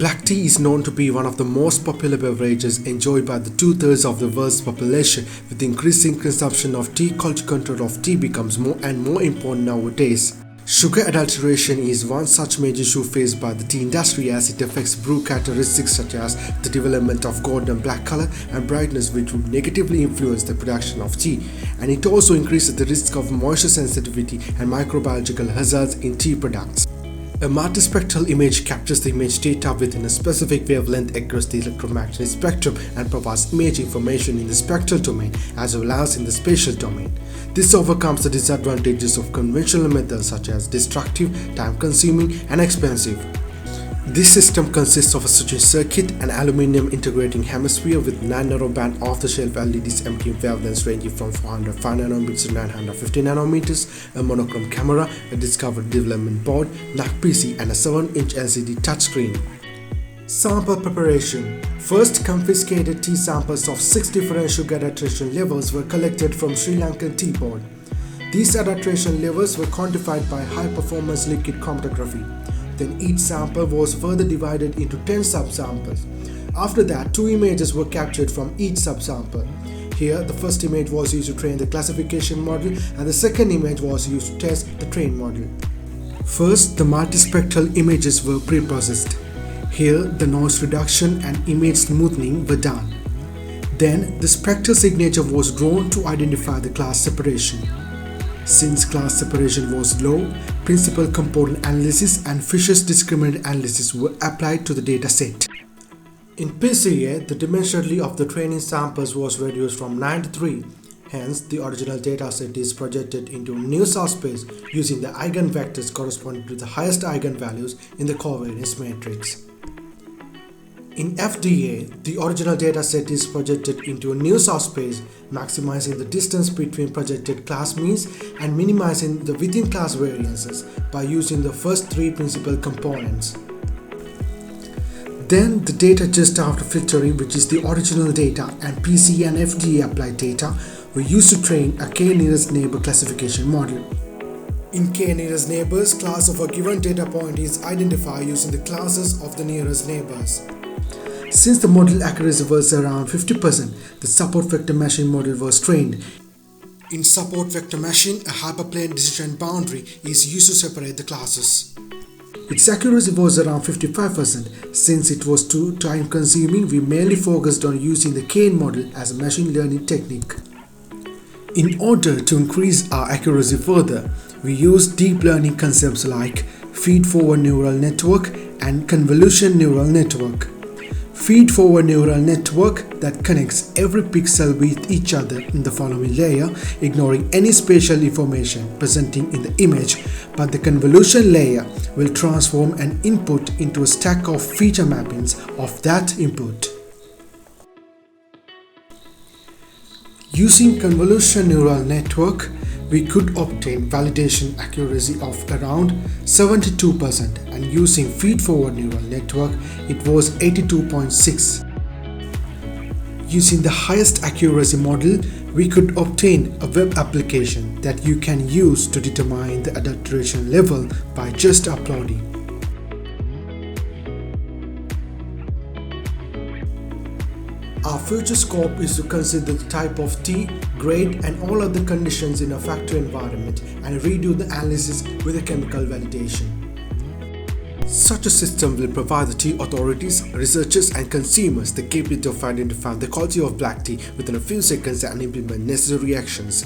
Black tea is known to be one of the most popular beverages enjoyed by the 2/3 of the world's population. With the increasing consumption of tea, culture control of tea becomes more and more important nowadays. Sugar adulteration is one such major issue faced by the tea industry, as it affects brew characteristics such as the development of golden black color and brightness, which would negatively influence the production of tea, and it also increases the risk of moisture sensitivity and microbiological hazards in tea products. A multispectral image captures the image data within a specific wavelength across the electromagnetic spectrum and provides image information in the spectral domain as well as in the spatial domain. This overcomes the disadvantages of conventional methods such as destructive, time-consuming, and expensive. This system consists of a switching circuit, an aluminum integrating hemisphere with 9 narrowband off-the-shelf LEDs emitting wavelengths ranging from 405 nanometers to 950 nanometers, a monochrome camera, a discovered development board, NUC PC, and a 7-inch LCD touchscreen. Sample preparation. First, confiscated tea samples of 6 different sugar adulteration levels were collected from Sri Lankan tea board. These adulteration levels were quantified by high-performance liquid chromatography. Then each sample was further divided into 10 subsamples. After that, 2 images were captured from each subsample. Here, the first image was used to train the classification model and the second image was used to test the trained model. First, the multispectral images were pre-processed. Here, the noise reduction and image smoothing were done. Then, the spectral signature was drawn to identify the class separation. Since class separation was low, principal component analysis and Fisher's discriminant analysis were applied to the data set. In PCA, the dimensionality of the training samples was reduced from 9 to 3. Hence, the original dataset is projected into a new subspace using the eigenvectors corresponding to the highest eigenvalues in the covariance matrix. In FDA, the original dataset is projected into a new subspace, maximizing the distance between projected class means and minimizing the within-class variances by using the first 3 principal components. Then the data just after filtering, which is the original data, and PCA and FDA applied data, were used to train a k-nearest neighbor classification model. In k-nearest neighbors, class of a given data point is identified using the classes of the nearest neighbors. Since the model accuracy was around 50%, the support vector machine model was trained. In support vector machine, a hyperplane decision boundary is used to separate the classes. Its accuracy was around 55%. Since it was too time consuming, we mainly focused on using the Kane model as a machine learning technique. In order to increase our accuracy further, we used deep learning concepts like feed-forward neural network and convolutional neural network. Feed-forward neural network that connects every pixel with each other in the following layer, ignoring any spatial information presenting in the image, but the convolution layer will transform an input into a stack of feature mappings of that input. Using convolutional neural network, we could obtain validation accuracy of around 72%, and using feed-forward neural network, it was 82.6. Using the highest accuracy model, we could obtain a web application that you can use to determine the adulteration level by just uploading. Our future scope is to consider the type of tea, grade, and all other conditions in a factory environment and redo the analysis with a chemical validation. Such a system will provide the tea authorities, researchers, and consumers the capability of identifying the quality of black tea within a few seconds and implement necessary actions.